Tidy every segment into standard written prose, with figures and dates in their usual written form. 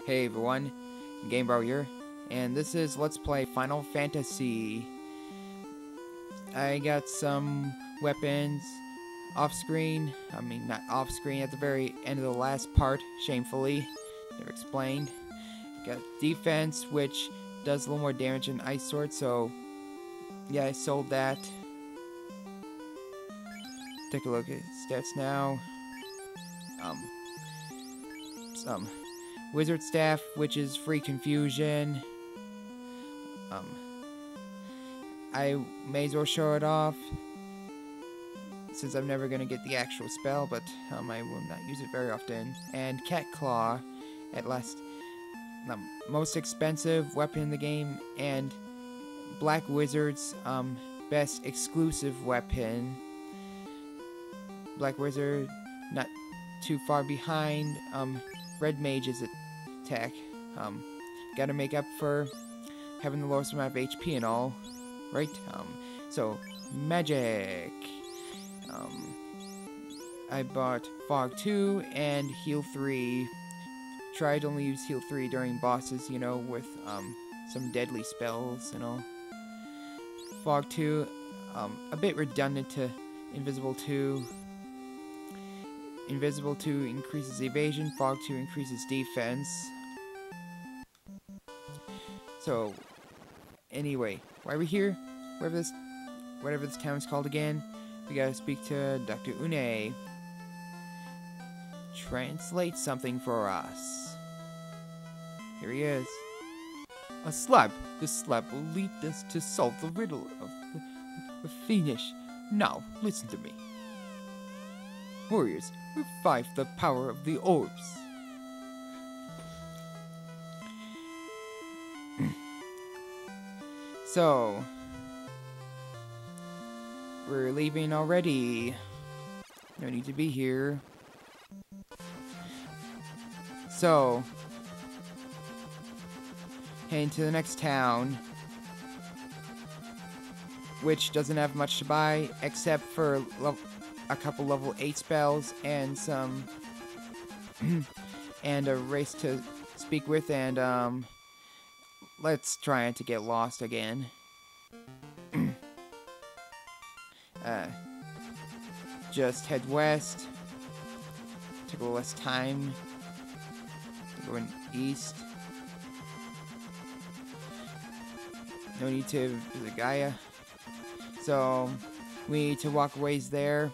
Hey everyone, GameBro here, and this is Let's Play Final Fantasy. I got some weapons off-screen, not off-screen, at the very end of the last part, shamefully, never explained. Got defense, which does a little more damage than Ice Sword, so yeah, I sold that. Take a look at stats now. Some Wizard Staff, which is free confusion. I may as well show it off, since I'm never gonna get the actual spell, but I will not use it very often. And Cat Claw, at last, the most expensive weapon in the game, and Black Wizard's best exclusive weapon. Black Wizard, not too far behind Red Mage's attack. Gotta make up for having the lowest amount of HP and all, right? So magic. I bought Fog 2 and Heal 3. Tried to only use Heal 3 during bosses, you know, with some deadly spells and all. Fog 2, a bit redundant to Invisible 2. Invisible 2 increases evasion, Fog 2 increases defense. So, anyway, why are we here? Whatever this town is called again, we gotta speak to Dr. Une. Translate something for us. Here he is. A slab. This slab will lead us to solve the riddle of the Lefeinish. Now, listen to me. Warriors, revive the power of the orbs. So, we're leaving already. No need to be here. So, heading to the next town, which doesn't have much to buy except for a couple level 8 spells and some and a race to speak with, and let's try to get lost again. Just head west. Take a little less time. Going east. No need to visit Gaia. So we need to walk a ways there.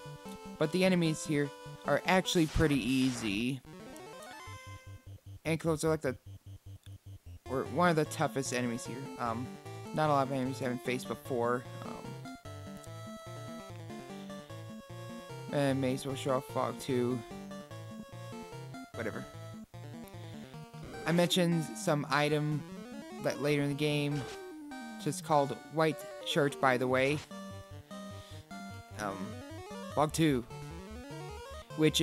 But the enemies here are actually pretty easy. Ankles are like one of the toughest enemies here. Not a lot of enemies I haven't faced before. And may as well show off Fog 2. Whatever. I mentioned some item that later in the game, just called White Shirt, by the way. Fog 2, which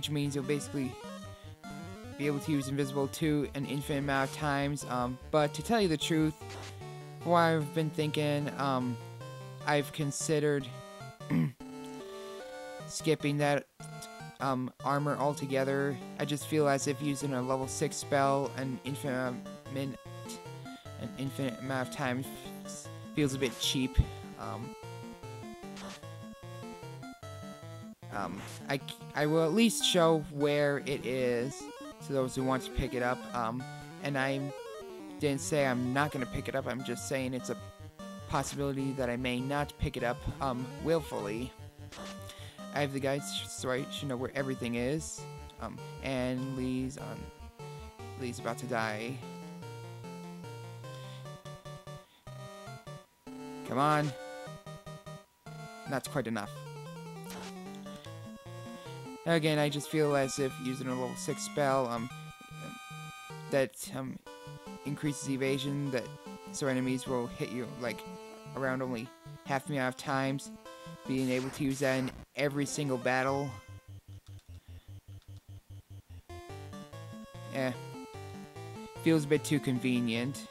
means you'll basically be able to use Invisible 2 an infinite amount of times. But to tell you the truth, what I've been thinking, I've considered skipping that armor altogether. I just feel as if using a level 6 spell an infinite amount of times feels a bit cheap. I will at least show where it is to those who want to pick it up. And I didn't say I'm not going to pick it up. I'm just saying it's a possibility that I may not pick it up willfully. I have the guides so I should know where everything is. And Lee's about to die. Come on. That's quite enough. Again, I just feel as if using a level 6 spell, that increases evasion, so enemies will hit you like around only half the amount of times. Being able to use that in every single battle. Feels a bit too convenient.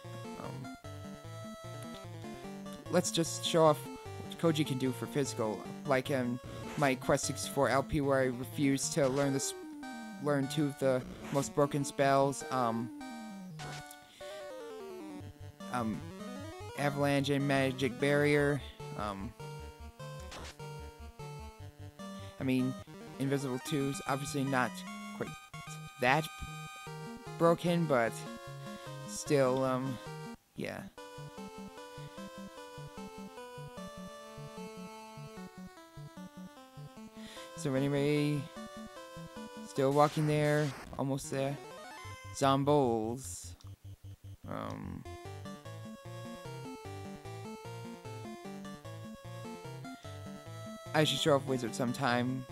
Let's just show off what Koji can do for physical, like my Quest 64 LP where I refused to learn learn two of the most broken spells, Avalanche and Magic Barrier. I mean, Invisible 2's obviously not quite that broken, but still, yeah. So anyway, still walking there, almost there. Zombols. I should show off Wizard sometime.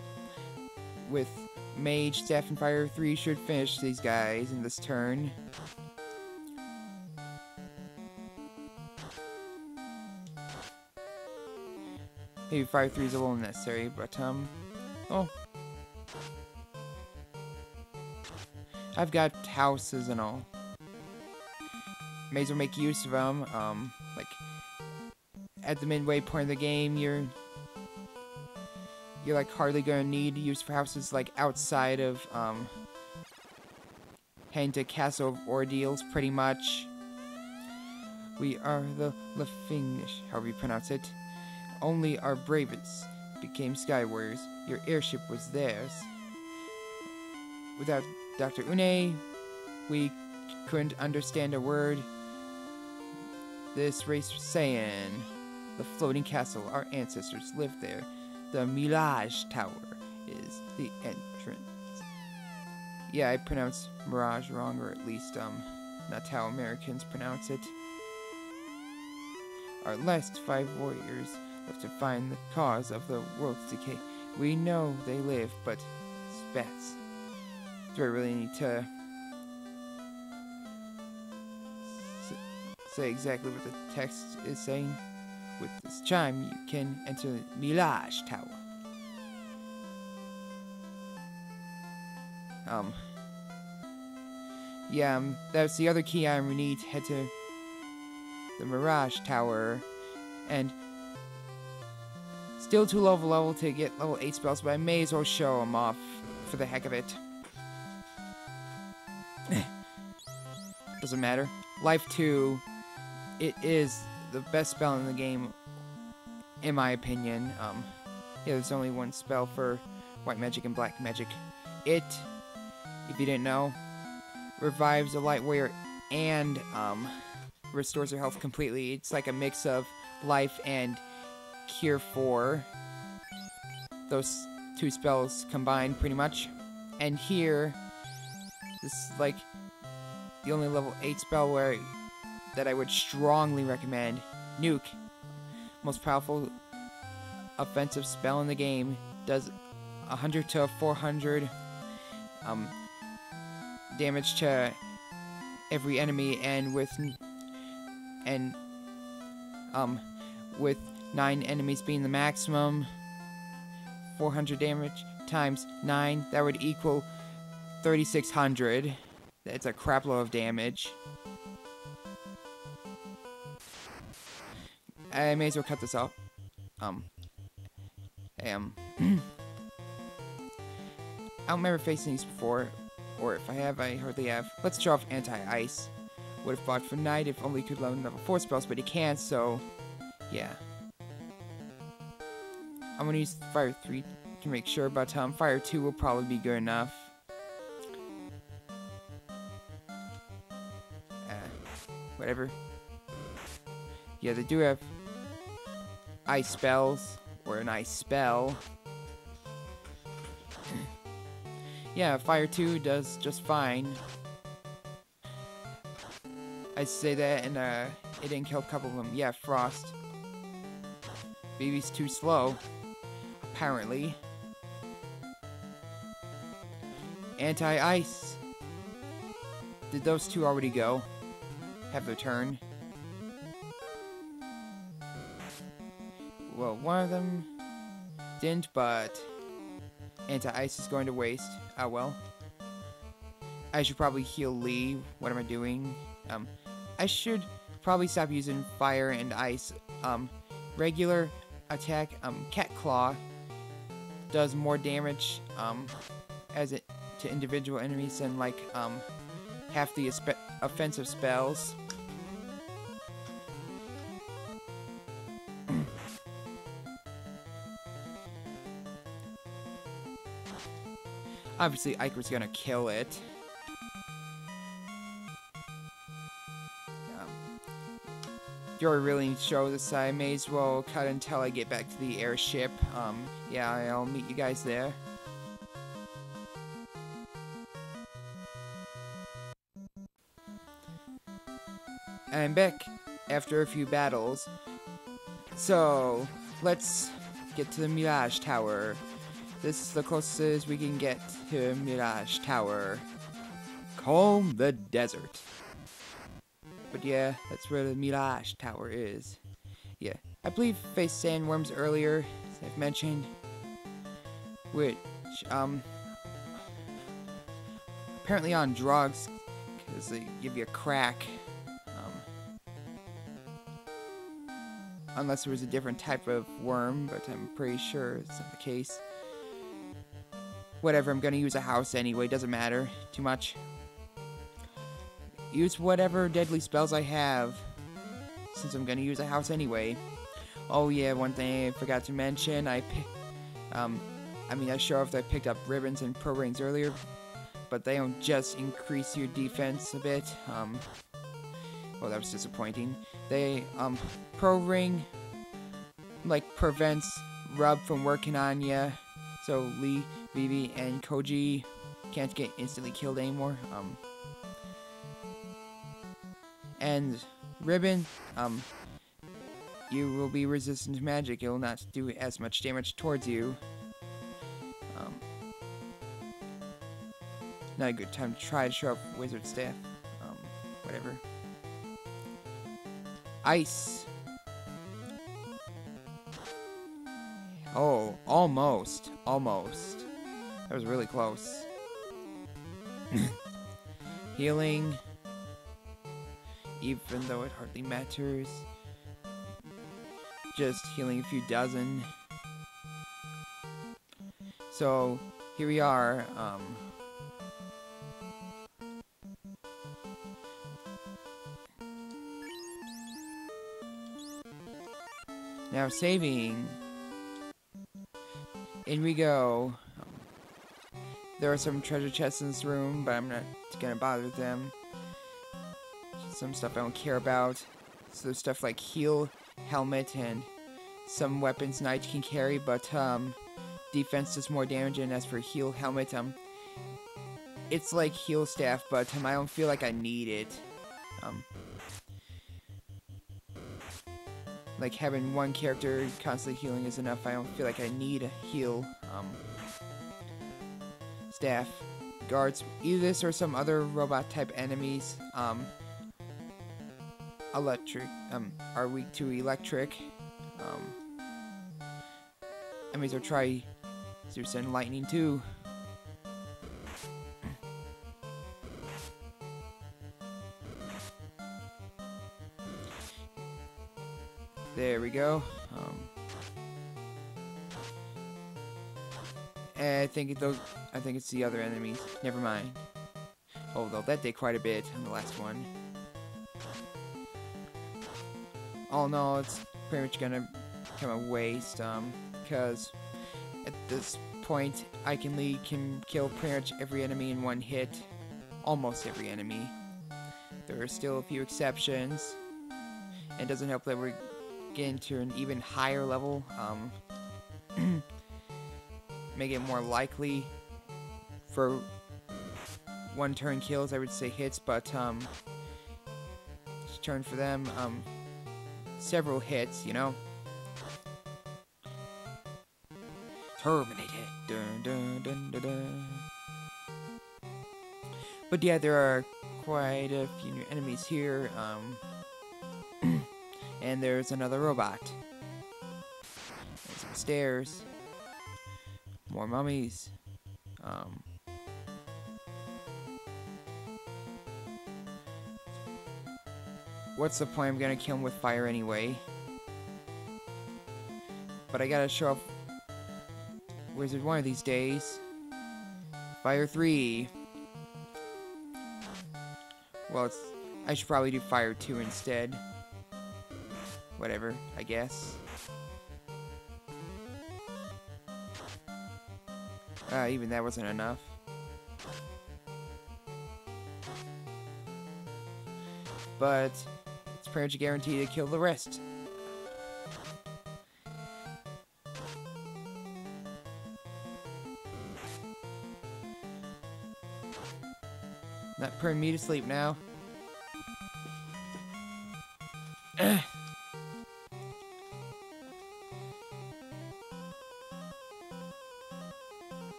With Mage, Staff, and Fire 3 should finish these guys in this turn. Maybe Fire 3 is a little necessary, but, oh. I've got houses and all. May as well make use of them. Like, at the midway point of the game, you're like hardly gonna need use for houses like outside of heading to Castle of Ordeals, pretty much. We are the Lefeinish, however you pronounce it. Only our bravest became Sky Warriors. Your airship was theirs. Without Dr. Une, we couldn't understand a word this race was saying. The floating castle, our ancestors lived there. The Mirage Tower is the entrance. Yeah, I pronounced Mirage wrong, or at least, not how Americans pronounce it. Our last 5 warriors left to find the cause of the world's decay. We know they live, but spats. Do I really need to say exactly what the text is saying? With this chime, you can enter the Mirage Tower. Yeah, that's the other key item we need to head to the Mirage Tower. And still too low of a level to get level 8 spells, but I may as well show them off for the heck of it. Doesn't matter. Life 2, it is the best spell in the game, in my opinion. Yeah, there's only one spell for white magic and black magic. It, if you didn't know, revives a light warrior and restores their health completely. It's like a mix of life and cure 4. Those 2 spells combined, pretty much. And here, this is like the only level 8 spell that I would strongly recommend. Nuke, most powerful offensive spell in the game, does 100 to 400 damage to every enemy, and with 9 enemies being the maximum, 400 damage times 9, that would equal 3,600. That's a crap load of damage. I may as well cut this off. I don't remember facing these before, or if I have, I hardly have. Let's show off Anti-Ice. Would have bought for Knight if only could learn level 4 spells, but he can't, so yeah. I'm gonna use Fire 3 to make sure, but Fire 2 will probably be good enough. Whatever. Yeah, they do have ice spells, or an ice spell. Yeah, Fire 2 does just fine. I say that, and it didn't kill a couple of them. Yeah, Frost. BB's too slow, apparently. Anti-Ice. Did those 2 already go? Have their turn? Well, one of them didn't, but Anti-Ice is going to waste. Ah, well. I should probably heal Lee. What am I doing? I should probably stop using Fire and Ice. Regular attack, Cat Claw does more damage, as it to individual enemies and like half the offensive spells. Obviously, Icar's gonna kill it. If you really need to show this, I may as well cut until I get back to the airship. Yeah, I'll meet you guys there. I'm back after a few battles. So, let's get to the Mirage Tower. This is the closest we can get to Mirage Tower. Comb the desert. But yeah, that's where the Mirage Tower is. Yeah, I believe faced sandworms earlier, as I've mentioned. Which, apparently on drugs, because they give you a crack. Unless there was a different type of worm, but I'm pretty sure it's not the case. Whatever, I'm gonna use a house anyway, doesn't matter too much. Use whatever deadly spells I have, since I'm gonna use a house anyway. Oh yeah, one thing I forgot to mention, I sure if I picked up ribbons and pro rings earlier, but they don't just increase your defense a bit. Well, that was disappointing. They, pro ring, like, prevents rub from working on ya, so Lee, Vivi, and Koji can't get instantly killed anymore. And ribbon, you will be resistant to magic. It will not do as much damage towards you. Not a good time to try to show up wizard staff. Whatever. Ice. Oh, almost. Almost. That was really close. Healing. Even though it hardly matters. Just healing a few dozen. So, here we are. Now saving. In we go. There are some treasure chests in this room, but I'm not gonna bother with them. Some stuff I don't care about. So there's stuff like heal, helmet, and some weapons Knight can carry, but defense does more damage. And as for heal helmet, it's like heal staff, but I don't feel like I need it. Like having one character constantly healing is enough. I don't feel like I need a heal staff. Guards, either this or some other robot type enemies are weak to electric. Enemies will try Zeus and lightning too. There we go. I think it's the other enemies. Never mind. Although that did quite a bit on the last one. Oh no, it's pretty much gonna become a waste. Because at this point, I can kill pretty much every enemy in one hit. Almost every enemy. There are still a few exceptions. It doesn't help that we're getting to an even higher level. Make it more likely for one turn kills, I would say hits, but turn for them, several hits, you know. Terminate it. Dun, dun, dun, dun, dun. But yeah, there are quite a few new enemies here. And there's another robot. And some stairs. More mummies. What's the point? I'm gonna kill him with fire anyway. But I gotta show up Wizard one of these days. Fire 3. Well, I should probably do Fire 2 instead. Whatever, I guess. Even that wasn't enough. But it's pretty much a guarantee to kill the rest. Not putting me to sleep now.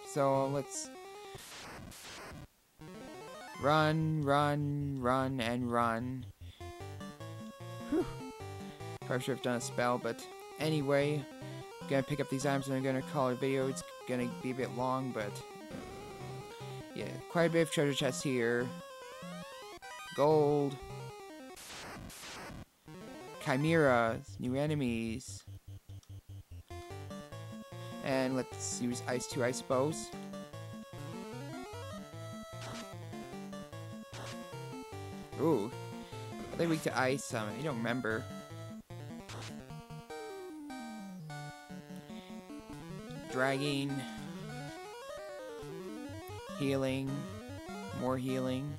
So let's run, and run. Whew. Probably should have done a spell, but anyway, I'm gonna pick up these items and I'm gonna call it a video. It's gonna be a bit long, but yeah, quite a bit of treasure chests here. Gold. Chimeras, new enemies. And let's use Ice 2, I suppose. Ooh. Are they weak to ice? I don't remember. Dragging. Healing. More healing.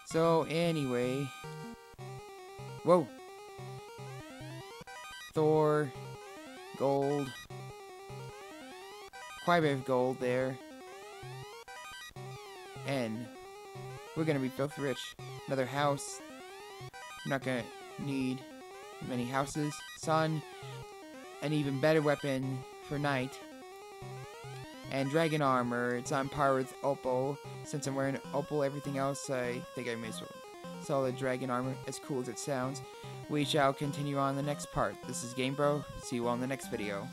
So, anyway. Whoa. Thor. Gold. Quite a bit of gold there. And we're gonna be filthy rich. Another house. I'm not gonna need many houses. Sun. An even better weapon for night. And dragon armor. It's on par with Opal. Since I'm wearing Opal, everything else, I think I may as well sell the dragon armor, as cool as it sounds. We shall continue on the next part. This is GameBro. See you all in the next video.